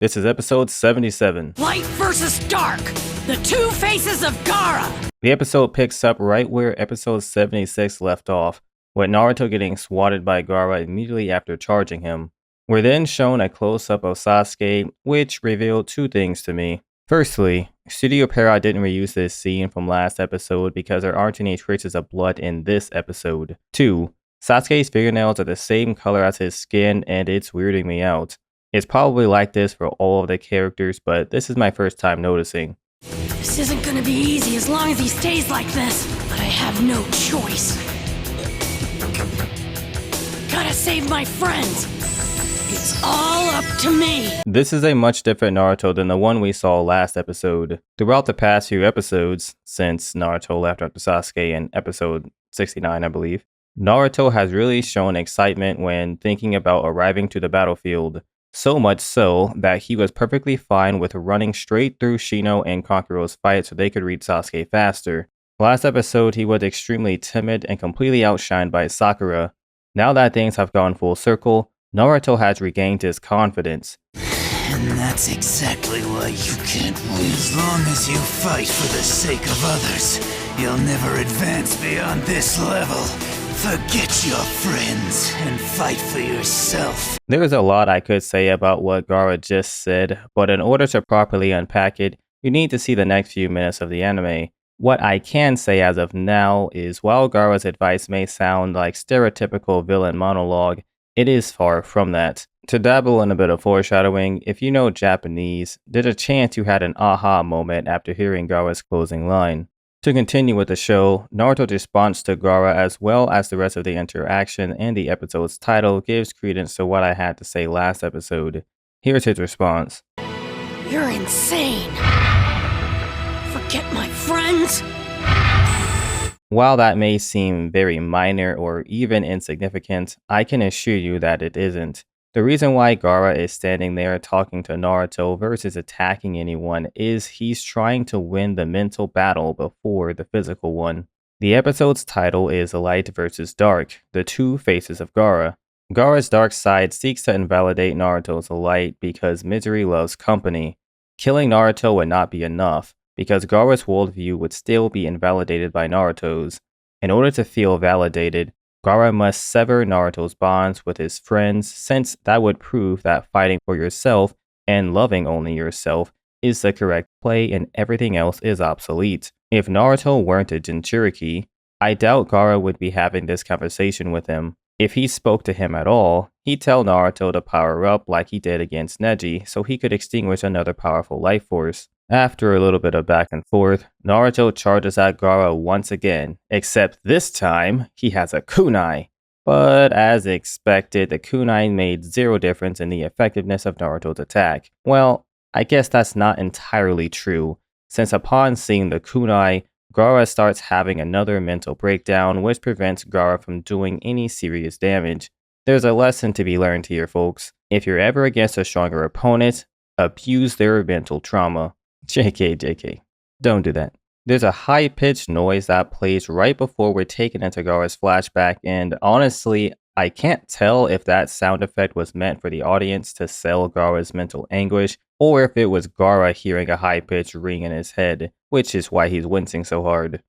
This is episode 77. Light versus dark, the two faces of Gaara. The episode picks up right where episode 76 left off, with Naruto getting swatted by Gaara immediately after charging him. We're then shown a close-up of Sasuke, which revealed two things to me. Firstly, Studio Para didn't reuse this scene from last episode because there aren't any traces of blood in this episode. 2. Sasuke's fingernails are the same color as his skin and it's weirding me out. It's probably like this for all of the characters, but this is my first time noticing. This isn't gonna be easy as long as he stays like this, but I have no choice. Gotta save my friends. It's all up to me. This is a much different Naruto than the one we saw last episode. Throughout the past few episodes, since Naruto left after Sasuke in episode 69, I believe, Naruto has really shown excitement when thinking about arriving to the battlefield. So much so that he was perfectly fine with running straight through Shino and Kankuro's fight so they could reach Sasuke faster. Last episode, he was extremely timid and completely outshined by Sakura. Now that things have gone full circle, Naruto has regained his confidence. And that's exactly why you can't win. As long as you fight for the sake of others, you'll never advance beyond this level. Forget your friends and fight for yourself. There's a lot I could say about what Gaara just said, but in order to properly unpack it, you need to see the next few minutes of the anime. What I can say as of now is while Gaara's advice may sound like stereotypical villain monologue, it is far from that. To dabble in a bit of foreshadowing, if you know Japanese, there's a chance you had an aha moment after hearing Gaara's closing line. To continue with the show, Naruto's response to Gaara as well as the rest of the interaction and the episode's title gives credence to what I had to say last episode. Here's his response. You're insane. Forget my friends? While that may seem very minor or even insignificant, I can assure you that it isn't. The reason why Gaara is standing there talking to Naruto versus attacking anyone is he's trying to win the mental battle before the physical one. The episode's title is Light versus Dark, the two faces of Gaara. Gaara's dark side seeks to invalidate Naruto's light because misery loves company. Killing Naruto would not be enough, because Gaara's worldview would still be invalidated by Naruto's. In order to feel validated, Gaara must sever Naruto's bonds with his friends, since that would prove that fighting for yourself and loving only yourself is the correct play and everything else is obsolete. If Naruto weren't a Jinchuriki, I doubt Gaara would be having this conversation with him. If he spoke to him at all, he'd tell Naruto to power up like he did against Neji so he could extinguish another powerful life force. After a little bit of back and forth, Naruto charges at Gaara once again, except this time, he has a kunai. But as expected, the kunai made zero difference in the effectiveness of Naruto's attack. Well, I guess that's not entirely true, since upon seeing the kunai, Gaara starts having another mental breakdown which prevents Gaara from doing any serious damage. There's a lesson to be learned here, folks. If you're ever against a stronger opponent, abuse their mental trauma. JK. Don't do that. There's a high-pitched noise that plays right before we're taken into Gaara's flashback, and honestly, I can't tell if that sound effect was meant for the audience to sell Gaara's mental anguish, or if it was Gaara hearing a high-pitched ring in his head, which is why he's wincing so hard.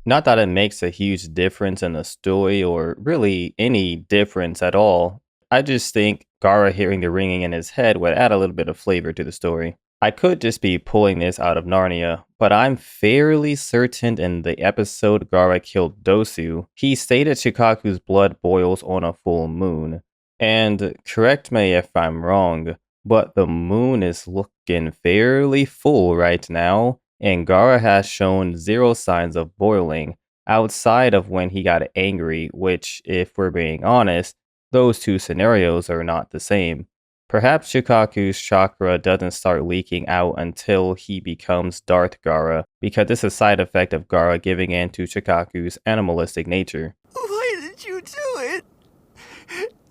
Not that it makes a huge difference in the story, or really any difference at all. I just think Gaara hearing the ringing in his head would add a little bit of flavor to the story. I could just be pulling this out of Narnia, but I'm fairly certain in the episode Gaara killed Dosu, he stated Shukaku's blood boils on a full moon. And correct me if I'm wrong, but the moon is looking fairly full right now, and Gaara has shown zero signs of boiling, outside of when he got angry, which, if we're being honest, those two scenarios are not the same. Perhaps Shukaku's chakra doesn't start leaking out until he becomes Darth Gaara, because it's a side effect of Gaara giving in to Shukaku's animalistic nature. Why did you do it?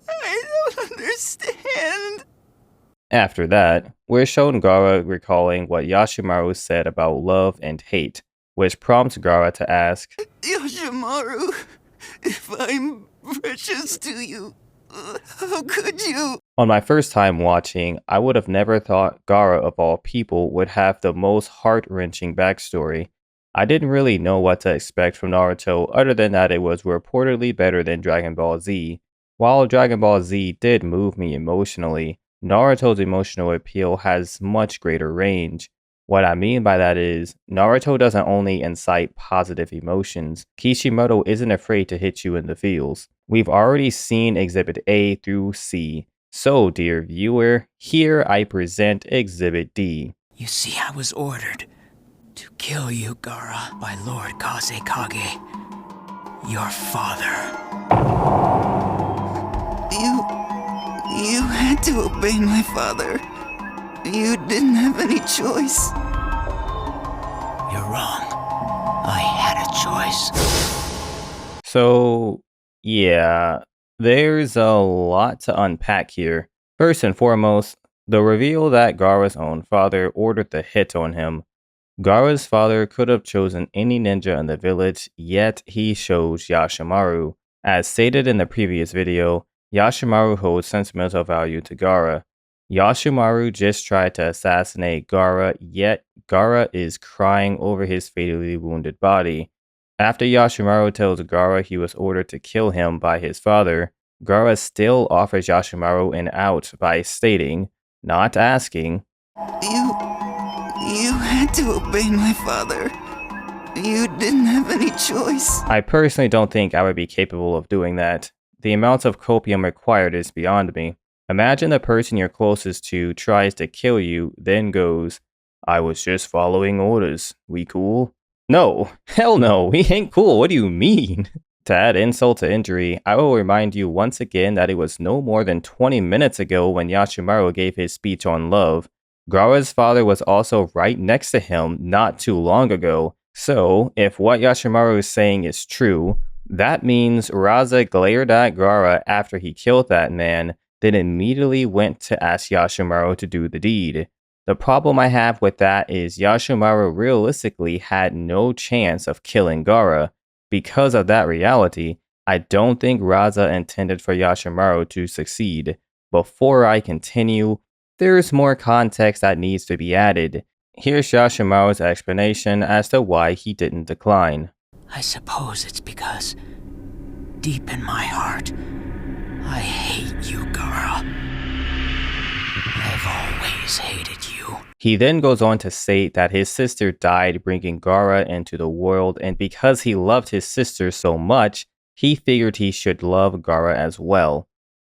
I don't understand. After that, we're shown Gaara recalling what Yashamaru said about love and hate, which prompts Gaara to ask, Yashamaru, if I'm precious to you, How could you? On my first time watching, I would have never thought Gaara of all people would have the most heart-wrenching backstory. I didn't really know what to expect from Naruto other than that it was reportedly better than Dragon Ball Z. While Dragon Ball Z did move me emotionally, Naruto's emotional appeal has much greater range. What I mean by that is, Naruto doesn't only incite positive emotions, Kishimoto isn't afraid to hit you in the feels. We've already seen Exhibit A through C, so dear viewer, here I present Exhibit D. You see, I was ordered to kill you, Gaara, by Lord Kazekage, your father. You had to obey my father. You didn't have any choice. You're wrong. I had a choice. So, yeah, there's a lot to unpack here. First and foremost, the reveal that Gaara's own father ordered the hit on him. Gaara's father could have chosen any ninja in the village, yet he chose Yashamaru. As stated in the previous video, Yashamaru holds sentimental value to Gaara. Yashamaru just tried to assassinate Gaara, yet Gaara is crying over his fatally wounded body. After Yashamaru tells Gaara he was ordered to kill him by his father, Gaara still offers Yashamaru an out by stating, not asking, You had to obey my father. You didn't have any choice. I personally don't think I would be capable of doing that. The amount of copium required is beyond me. Imagine the person you're closest to tries to kill you, then goes, I was just following orders. We cool? No, hell no, we ain't cool. What do you mean? To add insult to injury, I will remind you once again that it was no more than 20 minutes ago when Yashamaru gave his speech on love. Gaara's father was also right next to him not too long ago. So, if what Yashamaru is saying is true, that means Raza glared at Gaara after he killed that man, then immediately went to ask Yashamaru to do the deed. The problem I have with that is Yashamaru realistically had no chance of killing Gaara. Because of that reality, I don't think Raza intended for Yashamaru to succeed. Before I continue, there's more context that needs to be added. Here's Yashamaru's explanation as to why he didn't decline. I suppose it's because, deep in my heart, I hate you, Gaara. I've always hated you. He then goes on to state that his sister died bringing Gaara into the world, and because he loved his sister so much, he figured he should love Gaara as well.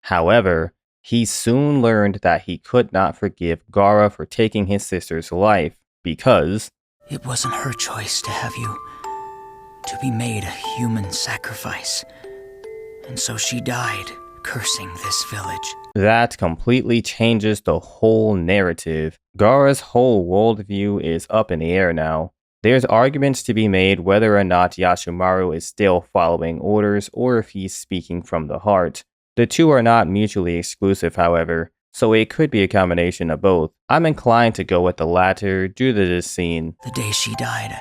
However, he soon learned that he could not forgive Gaara for taking his sister's life, because it wasn't her choice to have you, to be made a human sacrifice. And so she died, cursing this village. That completely changes the whole narrative. Gaara's whole worldview is up in the air now. There's arguments to be made whether or not Yashamaru is still following orders or if he's speaking from the heart. The two are not mutually exclusive, however, so it could be a combination of both. I'm inclined to go with the latter due to this scene. The day she died,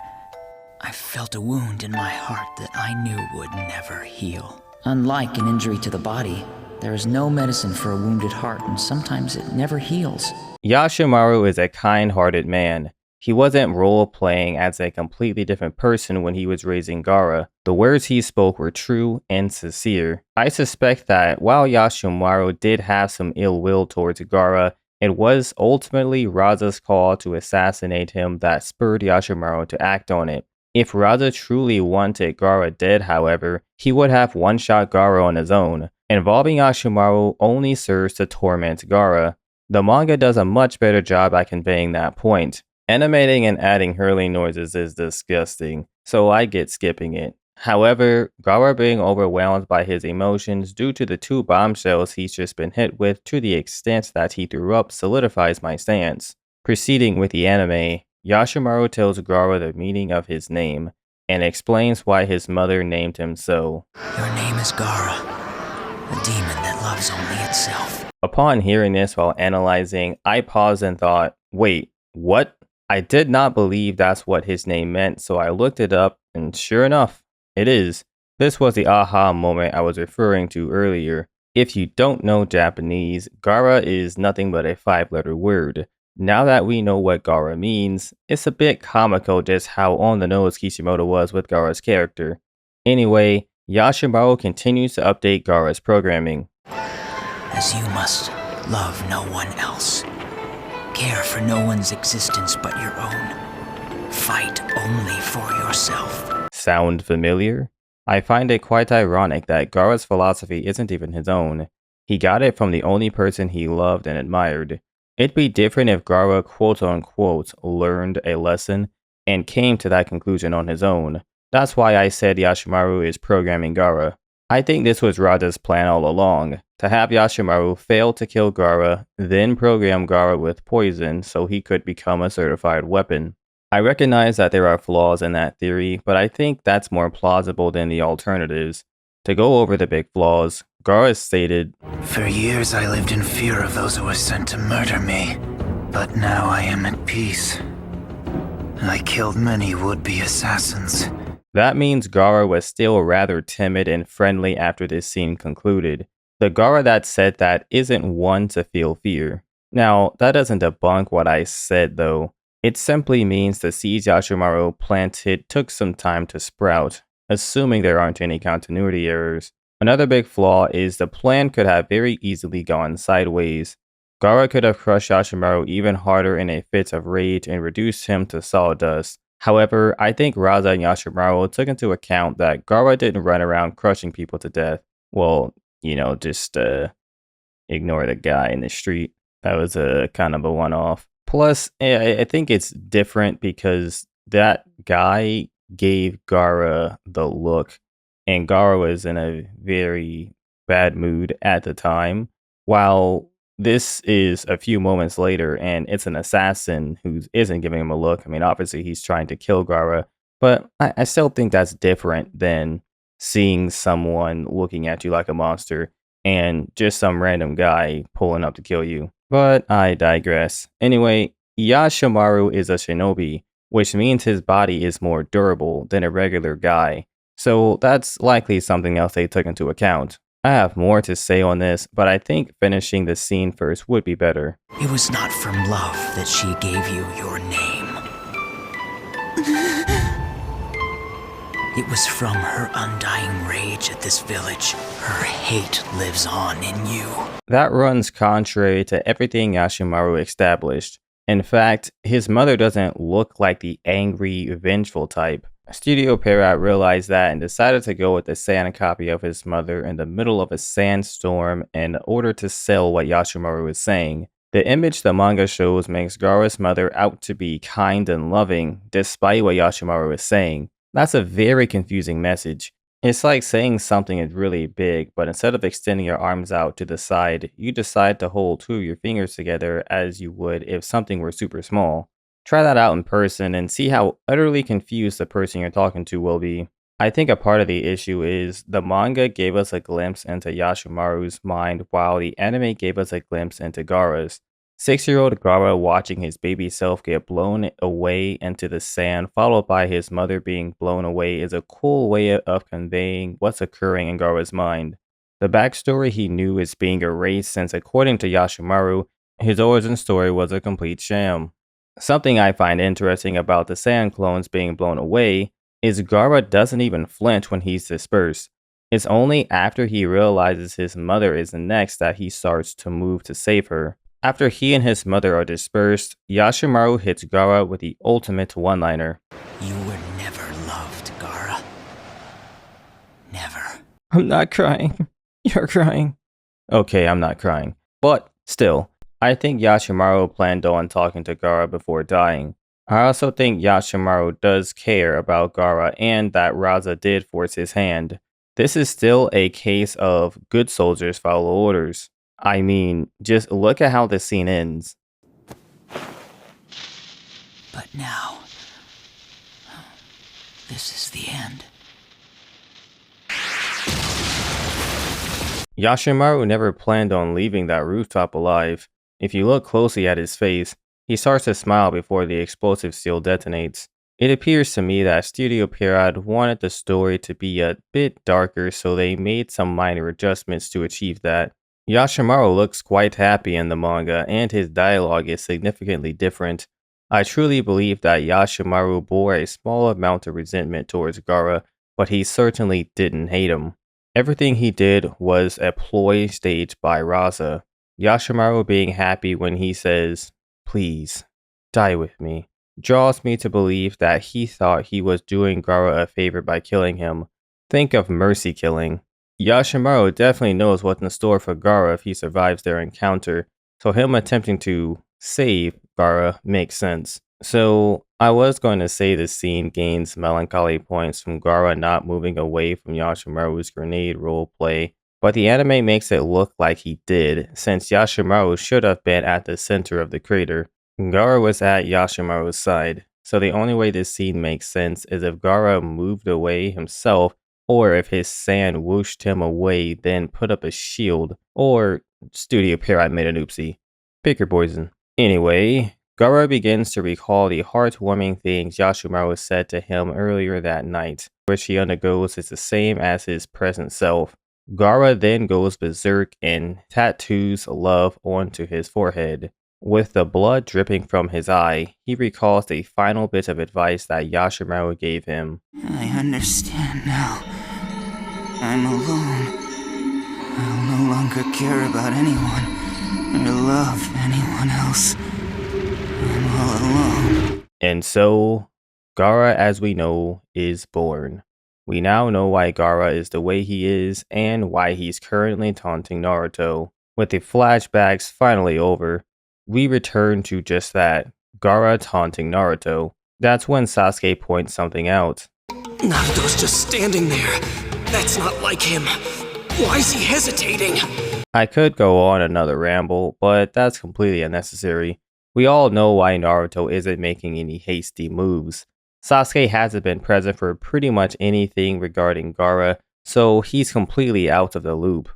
I felt a wound in my heart that I knew would never heal. Unlike an injury to the body, there is no medicine for a wounded heart, and sometimes it never heals. Yashamaru is a kind-hearted man. He wasn't role-playing as a completely different person when he was raising Gaara. The words he spoke were true and sincere. I suspect that while Yashamaru did have some ill will towards Gaara, it was ultimately Raza's call to assassinate him that spurred Yashamaru to act on it. If Raza truly wanted Gaara dead, however, he would have one-shot Gaara on his own. Involving Yashamaru only serves to torment Gaara. The manga does a much better job at conveying that point. Animating and adding hurling noises is disgusting, so I get skipping it. However, Gaara being overwhelmed by his emotions due to the 2 bombshells he's just been hit with to the extent that he threw up solidifies my stance. Proceeding with the anime, Yashamaru tells Gaara the meaning of his name, and explains why his mother named him so. Your name is Gaara, a demon that loves only itself. Upon hearing this while analyzing, I paused and thought, wait, what? I did not believe that's what his name meant, so I looked it up, and sure enough, it is. This was the aha moment I was referring to earlier. If you don't know Japanese, Gaara is nothing but a 5-letter word. Now that we know what Gaara means, it's a bit comical just how on the nose Kishimoto was with Gaara's character. Anyway, Yashamaru continues to update Gaara's programming. As you must love no one else, care for no one's existence but your own, fight only for yourself. Sound familiar? I find it quite ironic that Gaara's philosophy isn't even his own. He got it from the only person he loved and admired. It'd be different if Gaara quote-unquote learned a lesson and came to that conclusion on his own. That's why I said Yashamaru is programming Gaara. I think this was Rada's plan all along, to have Yashamaru fail to kill Gaara, then program Gaara with poison so he could become a certified weapon. I recognize that there are flaws in that theory, but I think that's more plausible than the alternatives. To go over the big flaws, Gaara stated, For years I lived in fear of those who were sent to murder me, but now I am at peace. I killed many would-be assassins. That means Gaara was still rather timid and friendly after this scene concluded. The Gaara that said that isn't one to feel fear. Now, that doesn't debunk what I said though. It simply means the seeds Yashamaru planted took some time to sprout, assuming there aren't any continuity errors. Another big flaw is the plan could have very easily gone sideways. Gaara could have crushed Yashamaru even harder in a fit of rage and reduced him to sawdust. However, I think Rada and Yashamaru took into account that Gaara didn't run around crushing people to death. Well, just ignore the guy in the street. That was a kind of a one-off. Plus, I think it's different because that guy gave Gaara the look, and Gaara was in a very bad mood at the time, while this is a few moments later, and it's an assassin who isn't giving him a look. I mean, obviously, he's trying to kill Gaara, but I still think that's different than seeing someone looking at you like a monster and just some random guy pulling up to kill you. But I digress. Anyway, Yashamaru is a shinobi, which means his body is more durable than a regular guy. So that's likely something else they took into account. I have more to say on this, but I think finishing the scene first would be better. It was not from love that she gave you your name. It was from her undying rage at this village. Her hate lives on in you. That runs contrary to everything Yashamaru established. In fact, his mother doesn't look like the angry, vengeful type. Studio Pierrot realized that and decided to go with the sand copy of his mother in the middle of a sandstorm in order to sell what Yashamaru is saying. The image the manga shows makes Gaara's mother out to be kind and loving, despite what Yashamaru is saying. That's a very confusing message. It's like saying something is really big, but instead of extending your arms out to the side, you decide to hold two of your fingers together as you would if something were super small. Try that out in person and see how utterly confused the person you're talking to will be. I think a part of the issue is the manga gave us a glimpse into Yashamaru's mind while the anime gave us a glimpse into Gaara's. 6-year-old Gaara watching his baby self get blown away into the sand followed by his mother being blown away is a cool way of conveying what's occurring in Gaara's mind. The backstory he knew is being erased since according to Yashamaru, his origin story was a complete sham. Something I find interesting about the sand clones being blown away is Gaara doesn't even flinch when he's dispersed. It's only after he realizes his mother is next that he starts to move to save her. After he and his mother are dispersed, Yashamaru hits Gaara with the ultimate one-liner. You were never loved, Gaara. Never. I'm not crying. You're crying. Okay, I'm not crying. But still, I think Yashamaru planned on talking to Gaara before dying. I also think Yashamaru does care about Gaara and that Raza did force his hand. This is still a case of good soldiers follow orders. I mean, just look at how the scene ends. But now, this is the end. Yashamaru never planned on leaving that rooftop alive. If you look closely at his face, he starts to smile before the explosive steel detonates. It appears to me that Studio Pierrot wanted the story to be a bit darker, so they made some minor adjustments to achieve that. Yashamaru looks quite happy in the manga, and his dialogue is significantly different. I truly believe that Yashamaru bore a small amount of resentment towards Gaara, but he certainly didn't hate him. Everything he did was a ploy staged by Raza. Yashamaru being happy when he says, "Please, die with me," draws me to believe that he thought he was doing Gaara a favor by killing him. Think of mercy killing. Yashamaru definitely knows what's in store for Gaara if he survives their encounter, so him attempting to save Gaara makes sense. So, I was going to say this scene gains melancholy points from Gaara not moving away from Yashamaru's grenade roleplay, but the anime makes it look like he did, since Yashamaru should have been at the center of the crater. Gaara was at Yashamaru's side, so the only way this scene makes sense is if Gaara moved away himself, or if his sand whooshed him away then put up a shield, or Studio Pierrot made an oopsie. Pick your poison. Anyway, Gaara begins to recall the heartwarming things Yashamaru said to him earlier that night, which he undergoes is the same as his present self. Gaara then goes berserk and tattoos love onto his forehead. With the blood dripping from his eye, he recalls the final bit of advice that Yashamaru gave him. I understand now. I'm alone. I'll no longer care about anyone or love anyone else. I'm all alone. And so, Gaara, as we know, is born. We now know why Gaara is the way he is and why he's currently taunting Naruto. With the flashbacks finally over, we return to just that, Gaara taunting Naruto. That's when Sasuke points something out. Naruto's just standing there. That's not like him. Why is he hesitating? I could go on another ramble, but that's completely unnecessary. We all know why Naruto isn't making any hasty moves. Sasuke hasn't been present for pretty much anything regarding Gaara, so he's completely out of the loop.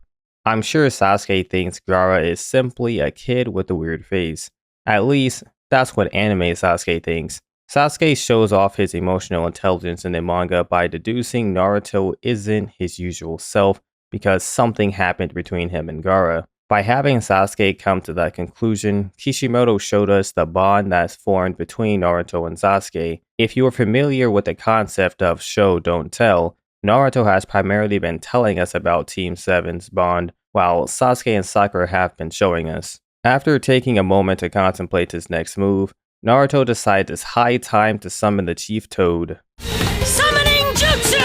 I'm sure Sasuke thinks Gaara is simply a kid with a weird face. At least, that's what anime Sasuke thinks. Sasuke shows off his emotional intelligence in the manga by deducing Naruto isn't his usual self because something happened between him and Gaara. By having Sasuke come to that conclusion, Kishimoto showed us the bond that's formed between Naruto and Sasuke. If you are familiar with the concept of show don't tell, Naruto has primarily been telling us about Team 7's bond, while Sasuke and Sakura have been showing us. After taking a moment to contemplate his next move, Naruto decides it's high time to summon the Chief Toad. Summoning Jutsu!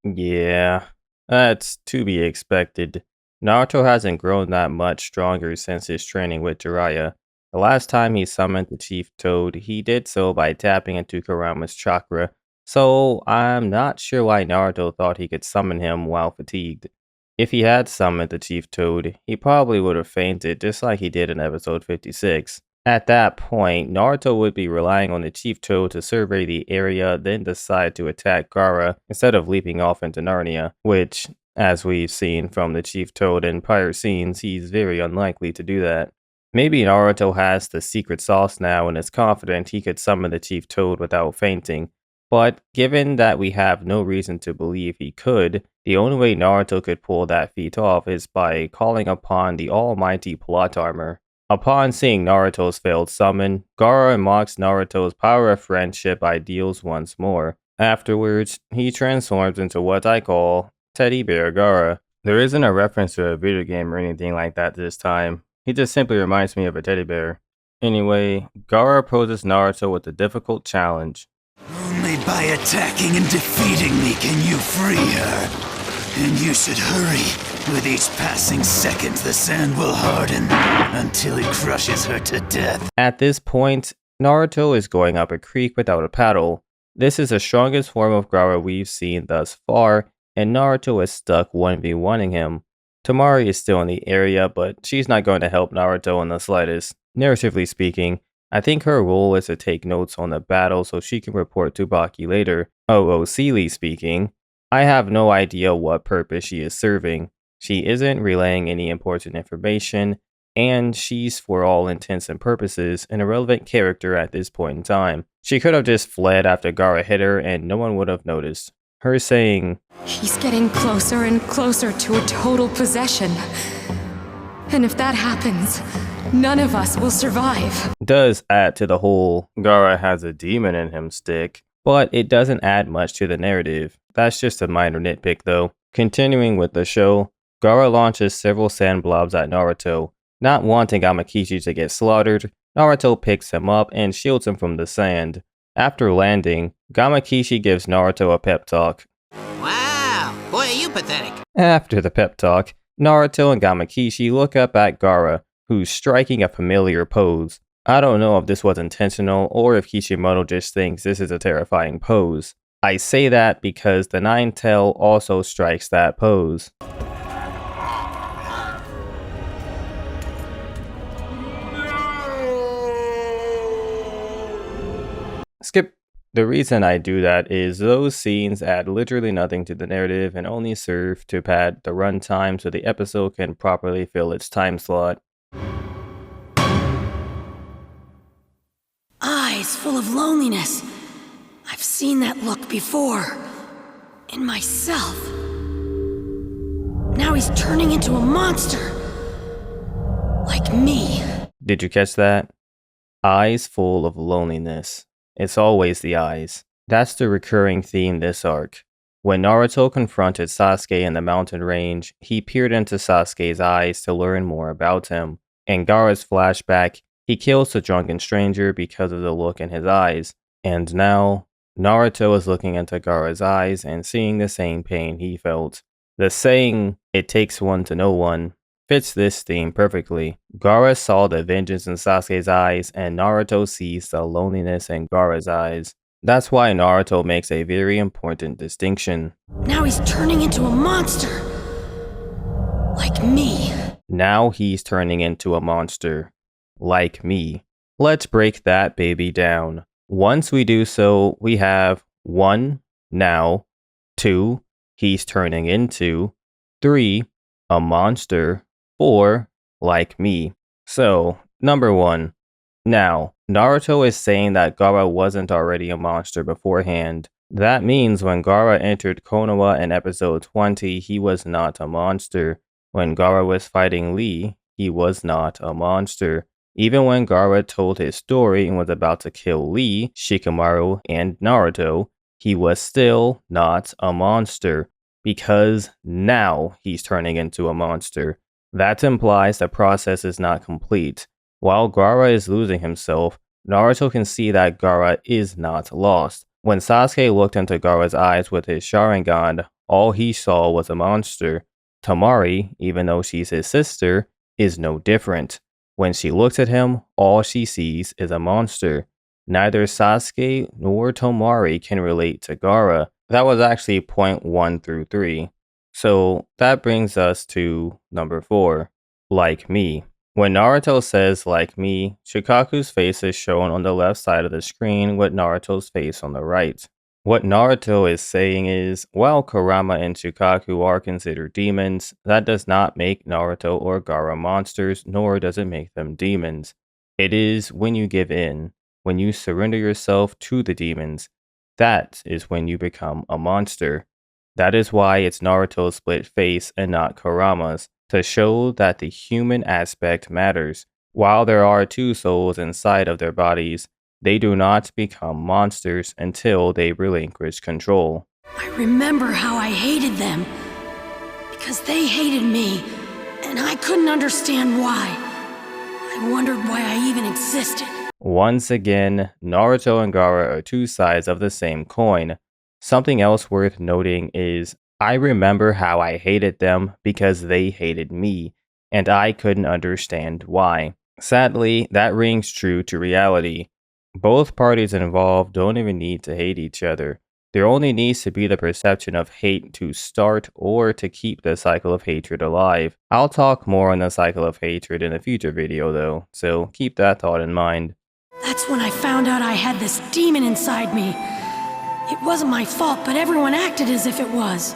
Yeah, that's to be expected. Naruto hasn't grown that much stronger since his training with Jiraiya. The last time he summoned the Chief Toad, he did so by tapping into Kurama's chakra, so I'm not sure why Naruto thought he could summon him while fatigued. If he had summoned the Chief Toad, he probably would have fainted just like he did in episode 56. At that point, Naruto would be relying on the Chief Toad to survey the area, then decide to attack Gaara instead of leaping off into Narnia, which, as we've seen from the Chief Toad in prior scenes, he's very unlikely to do that. Maybe Naruto has the secret sauce now and is confident he could summon the Chief Toad without fainting, but given that we have no reason to believe he could, the only way Naruto could pull that feat off is by calling upon the almighty plot armor. Upon seeing Naruto's failed summon, Gaara mocks Naruto's power of friendship ideals once more. Afterwards, he transforms into what I call Teddy Bear Gaara. There isn't a reference to a video game or anything like that this time. He just simply reminds me of a teddy bear. Anyway, Gaara poses Naruto with a difficult challenge. Only by attacking and defeating me can you free her. And you should hurry. With each passing second, the sand will harden until it crushes her to death. At this point, Naruto is going up a creek without a paddle. This is the strongest form of Gaara we've seen thus far, and Naruto is stuck 1v1ing him. Tamari is still in the area, but she's not going to help Naruto in the slightest. Narratively speaking, I think her role is to take notes on the battle so she can report to Baki later. OOCly speaking, I have no idea what purpose she is serving. She isn't relaying any important information, and she's, for all intents and purposes, an irrelevant character at this point in time. She could have just fled after Gaara hit her and no one would have noticed. Her saying, He's getting closer and closer to a total possession. And if that happens, none of us will survive. does add to the whole Gaara has a demon in him stick, but it doesn't add much to the narrative. That's just a minor nitpick though. Continuing with the show, Gaara launches several sand blobs at Naruto. Not wanting Gamakichi to get slaughtered, Naruto picks him up and shields him from the sand. After landing, Gamakichi gives Naruto a pep talk. Wow, boy, are you pathetic. After the pep talk, Naruto and Gamakichi look up at Gaara, who's striking a familiar pose. I don't know if this was intentional or if Kishimoto just thinks this is a terrifying pose. I say that because the Nine-Tail also strikes that pose. Skip. The reason I do that is those scenes add literally nothing to the narrative and only serve to pad the runtime so the episode can properly fill its time slot. Eyes full of loneliness. I've seen that look before. In myself. Now he's turning into a monster. Like me. Did you catch that? Eyes full of loneliness. It's always the eyes. That's the recurring theme this arc. When Naruto confronted Sasuke in the mountain range, he peered into Sasuke's eyes to learn more about him. In Gaara's flashback, he kills the drunken stranger because of the look in his eyes. And now, Naruto is looking into Gaara's eyes and seeing the same pain he felt. The saying, "It takes one to know one," fits this theme perfectly. Gaara saw the vengeance in Sasuke's eyes, and Naruto sees the loneliness in Gaara's eyes. That's why Naruto makes a very important distinction. Now he's turning into a monster. Like me. Now he's turning into a monster. Like me. Let's break that baby down. Once we do so, we have 1. Now. 2. He's turning into. 3. A monster. 4. Like me. So, number 1. Now, Naruto is saying that Gaara wasn't already a monster beforehand. That means when Gaara entered Konoha in episode 20, he was not a monster. When Gaara was fighting Lee, he was not a monster. Even when Gaara told his story and was about to kill Lee, Shikamaru, and Naruto, he was still not a monster. Because now he's turning into a monster. That implies the process is not complete. While Gaara is losing himself, Naruto can see that Gaara is not lost. When Sasuke looked into Gaara's eyes with his Sharingan, all he saw was a monster. Tamari, even though she's his sister, is no different. When she looks at him, all she sees is a monster. Neither Sasuke nor Tamari can relate to Gaara. That was actually point 1 through 3. So that brings us to number 4, like me. When Naruto says like me, Shukaku's face is shown on the left side of the screen with Naruto's face on the right. What Naruto is saying is, while Kurama and Shukaku are considered demons, that does not make Naruto or Gaara monsters, nor does it make them demons. It is when you give in, when you surrender yourself to the demons, that is when you become a monster. That is why it's Naruto's split face and not Kurama's, to show that the human aspect matters. While there are 2 souls inside of their bodies, they do not become monsters until they relinquish control. I remember how I hated them. Because they hated me, and I couldn't understand why. I wondered why I even existed. Once again, Naruto and Gaara are 2 sides of the same coin. Something else worth noting is, I remember how I hated them because they hated me, and I couldn't understand why. Sadly, that rings true to reality. Both parties involved don't even need to hate each other. There only needs to be the perception of hate to start or to keep the cycle of hatred alive. I'll talk more on the cycle of hatred in a future video though, so keep that thought in mind. That's when I found out I had this demon inside me. It wasn't my fault, but everyone acted as if it was.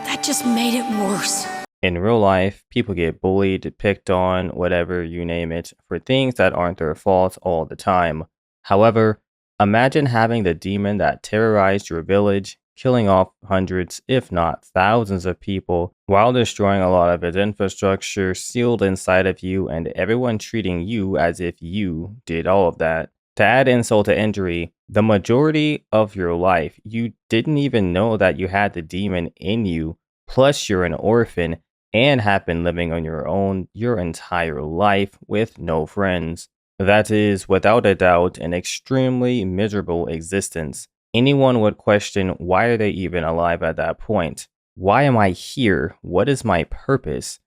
That just made it worse. In real life, people get bullied, picked on, whatever you name it, for things that aren't their fault all the time. However, imagine having the demon that terrorized your village, killing off hundreds, if not thousands of people, while destroying a lot of its infrastructure sealed inside of you, and everyone treating you as if you did all of that. To add insult to injury, the majority of your life, you didn't even know that you had the demon in you, plus you're an orphan and have been living on your own your entire life with no friends. That is, without a doubt, an extremely miserable existence. Anyone would question, why are they even alive at that point? Why am I here? What is my purpose?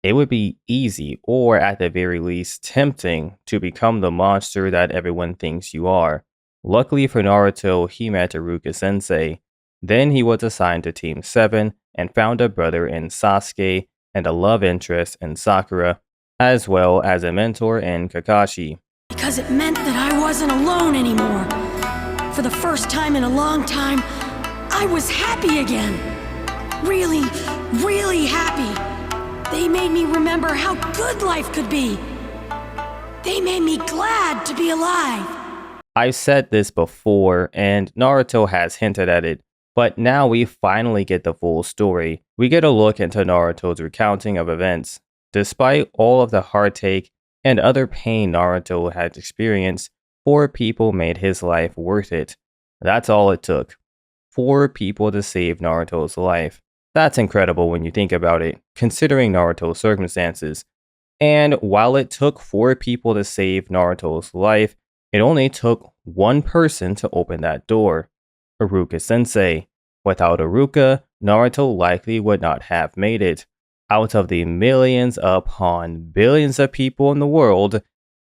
It would be easy, or at the very least tempting, to become the monster that everyone thinks you are. Luckily for Naruto, he met Iruka sensei. Then he was assigned to Team 7 and found a brother in Sasuke and a love interest in Sakura, as well as a mentor in Kakashi. Because it meant that I wasn't alone anymore. For the first time in a long time, I was happy again. Really, really happy. They made me remember how good life could be. They made me glad to be alive. I've said this before, and Naruto has hinted at it, but now we finally get the full story. We get a look into Naruto's recounting of events. Despite all of the heartache and other pain Naruto had experienced, 4 people made his life worth it. That's all it took. 4 people to save Naruto's life. That's incredible when you think about it, considering Naruto's circumstances. And while it took 4 people to save Naruto's life, it only took one person to open that door. Iruka sensei. Without Iruka, Naruto likely would not have made it. Out of the millions upon billions of people in the world,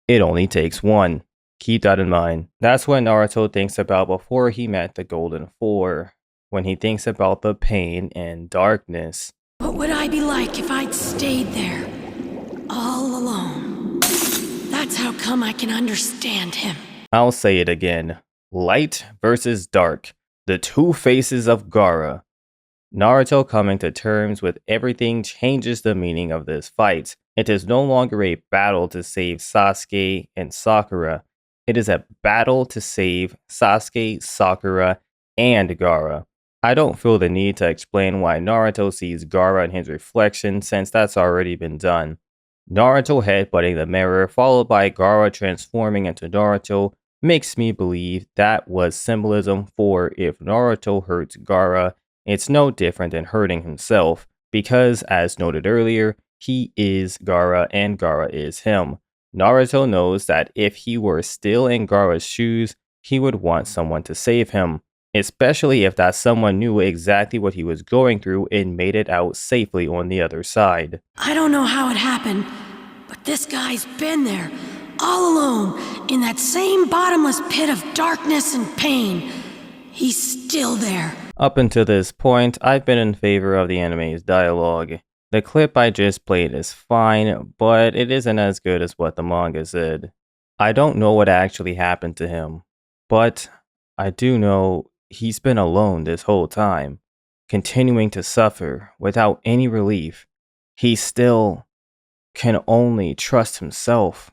it only takes one. Keep that in mind. That's what Naruto thinks about before he met the Golden Four. When he thinks about the pain and darkness. What would I be like if I'd stayed there, all alone? That's how come I can understand him. I'll say it again. Light versus dark. The two faces of Gaara. Naruto coming to terms with everything changes the meaning of this fight. It is no longer a battle to save Sasuke and Sakura. It is a battle to save Sasuke, Sakura, and Gaara. I don't feel the need to explain why Naruto sees Gaara in his reflection since that's already been done. Naruto headbutting the mirror followed by Gaara transforming into Naruto makes me believe that was symbolism for if Naruto hurts Gaara, it's no different than hurting himself, because as noted earlier, he is Gaara and Gaara is him. Naruto knows that if he were still in Gaara's shoes, he would want someone to save him, especially if that someone knew exactly what he was going through and made it out safely on the other side. I don't know how it happened, but this guy's been there, all alone, in that same bottomless pit of darkness and pain. He's still there. Up until this point, I've been in favor of the anime's dialogue. The clip I just played is fine, but it isn't as good as what the manga said. I don't know what actually happened to him, but I do know he's been alone this whole time, continuing to suffer without any relief. He still can only trust himself.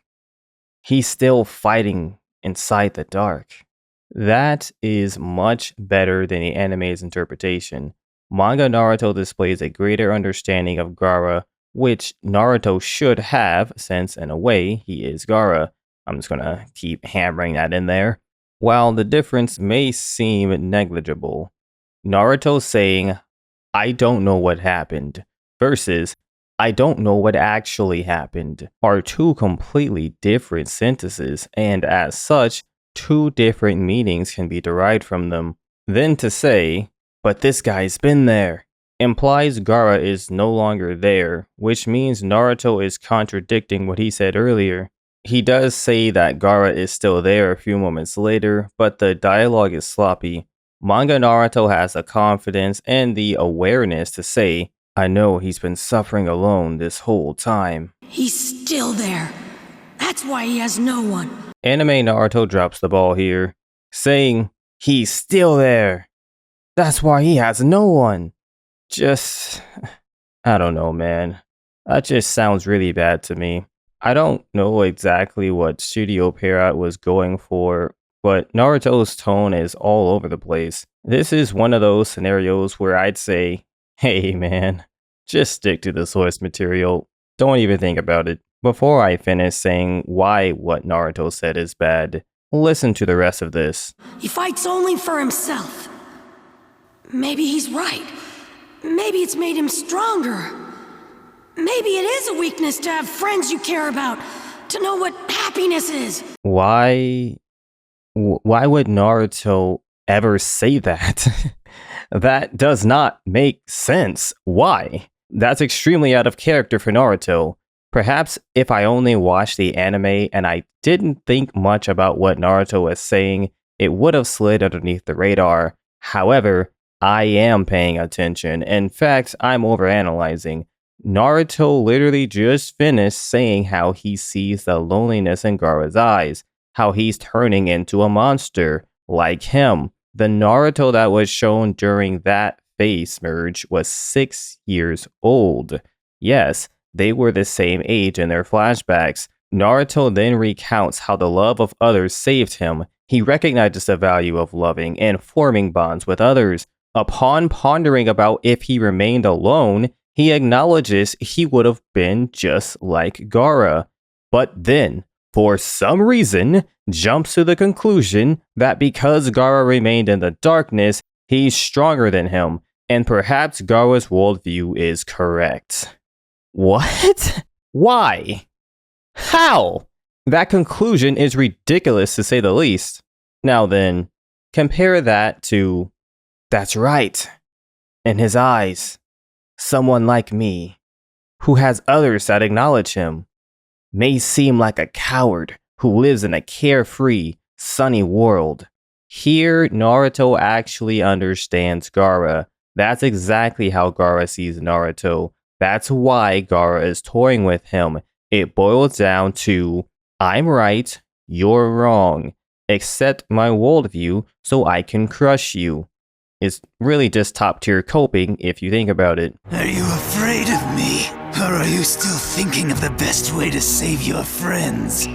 He's still fighting inside the dark. That is much better than the anime's interpretation. Manga Naruto displays a greater understanding of Gaara, which Naruto should have, since in a way he is Gaara. I'm just gonna keep hammering that in there. While the difference may seem negligible, Naruto saying, "I don't know what happened," versus, "I don't know what actually happened," are two completely different sentences, and as such, two different meanings can be derived from them. Then to say, "But this guy's been there," implies Gaara is no longer there, which means Naruto is contradicting what he said earlier. He does say that Gaara is still there a few moments later, but the dialogue is sloppy. Manga Naruto has the confidence and the awareness to say, "I know he's been suffering alone this whole time." He's still there. That's why he has no one. Anime Naruto drops the ball here, saying, "He's still there. That's why he has no one." Just I don't know, man. That just sounds really bad to me. I don't know exactly what Studio Pierrot was going for, but Naruto's tone is all over the place. This is one of those scenarios where I'd say, hey man, just stick to the source material. Don't even think about it. Before I finish saying why what Naruto said is bad, listen to the rest of this. He fights only for himself. Maybe he's right. Maybe it's made him stronger. Maybe it is a weakness to have friends you care about, to know what happiness is. Why would Naruto ever say that? That does not make sense. Why? That's extremely out of character for Naruto. Perhaps if I only watched the anime and I didn't think much about what Naruto was saying, it would have slid underneath the radar. However, I am paying attention. In fact, I'm overanalyzing. Naruto literally just finished saying how he sees the loneliness in Gaara's eyes, how he's turning into a monster, like him. The Naruto that was shown during that face merge was 6 years old. Yes, they were the same age in their flashbacks. Naruto then recounts how the love of others saved him. He recognizes the value of loving and forming bonds with others. Upon pondering about if he remained alone, he acknowledges he would have been just like Gaara. But then, for some reason, jumps to the conclusion that because Gaara remained in the darkness, he's stronger than him, and perhaps Gaara's worldview is correct. What? Why? How? That conclusion is ridiculous to say the least. Now then, compare that to, that's right, in his eyes, someone like me, who has others that acknowledge him, may seem like a coward who lives in a carefree, sunny world. Here, Naruto actually understands Gaara. That's exactly how Gaara sees Naruto. That's why Gaara is toying with him. It boils down to, I'm right, you're wrong. Accept my worldview so I can crush you. It's really just top tier coping if you think about it. Are you afraid of me? Or are you still thinking of the best way to save your friends?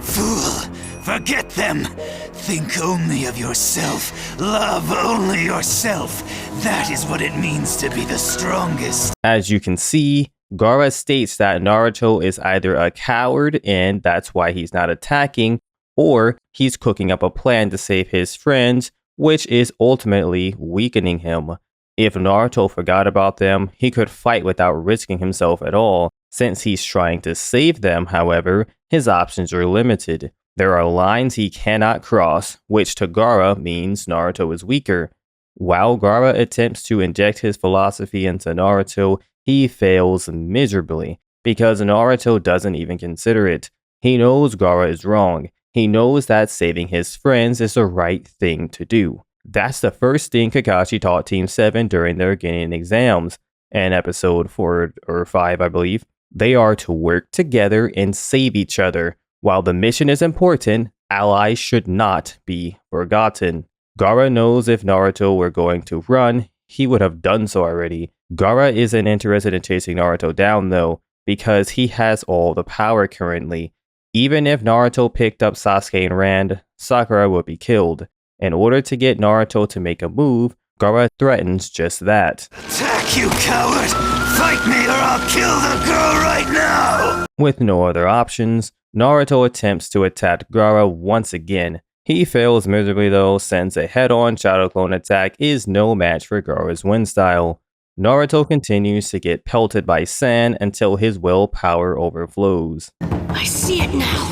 Fool, forget them. Think only of yourself. Love only yourself. That is what it means to be the strongest. As you can see, Gaara states that Naruto is either a coward and that's why he's not attacking, or he's cooking up a plan to save his friends, which is ultimately weakening him. If Naruto forgot about them, he could fight without risking himself at all. Since he's trying to save them, however, his options are limited. There are lines he cannot cross, which to Gaara means Naruto is weaker. While Gaara attempts to inject his philosophy into Naruto, he fails miserably, because Naruto doesn't even consider it. He knows Gaara is wrong. He knows that saving his friends is the right thing to do. That's the first thing Kakashi taught Team 7 during their Genin exams. In episode 4 or 5, I believe. They are to work together and save each other. While the mission is important, allies should not be forgotten. Gaara knows if Naruto were going to run, he would have done so already. Gaara isn't interested in chasing Naruto down though, because he has all the power currently. Even if Naruto picked up Sasuke and ran, Sakura would be killed. In order to get Naruto to make a move, Gaara threatens just that. Attack, you coward! Fight me or I'll kill the girl right now! With no other options, Naruto attempts to attack Gaara once again. He fails miserably though, since a head-on Shadow Clone attack is no match for Gaara's wind style. Naruto continues to get pelted by sand until his willpower overflows. I see it now.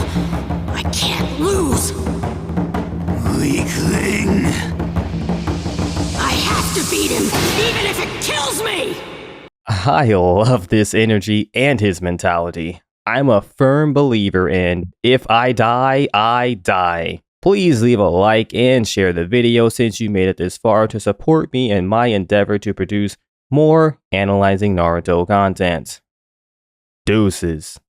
I can't lose. Weakling. I have to beat him, even if it kills me! I love this energy and his mentality. I'm a firm believer in, if I die, I die. Please leave a like and share the video since you made it this far to support me in my endeavor to produce more analyzing Naruto content. Deuces.